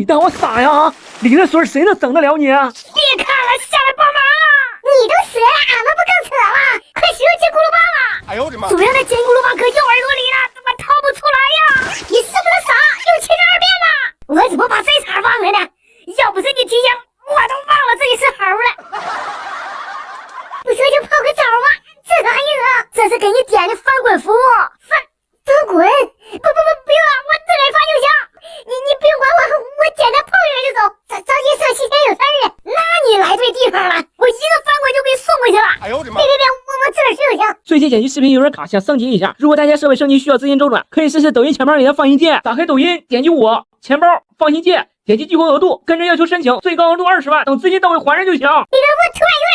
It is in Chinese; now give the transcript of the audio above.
当我傻呀？离了水谁能整得了你啊？别看了，下来帮忙啊！你都折了，俺们不更扯了？快使用金箍噜棒啊！哎呦我的妈！主要的金箍噜棒可右耳朵里了，怎么掏不出来呀？你是不是傻？又7十2变呢？我怎么把这茬忘了呢？要不是你提醒，我都忘了自己是猴了。不说就泡个澡吧，这啥意思？这是给你点的翻滚服务。翻滚？不用了，我自个儿翻就行。你不用管我简单碰一下就走。着急上西天有事儿啊？那你来对地方了，我一个翻滚就给你送过去了。哎呦我的妈！别，我自个儿去就行。最近剪辑视频有点卡，想升级一下。如果大家设备升级需要资金周转，可以试试抖音钱包里的放心键。打开抖音，点击我钱包放心键，点击激活额度，跟着要求申请，最高额度20万，等资金到位还人就行。你这不突然有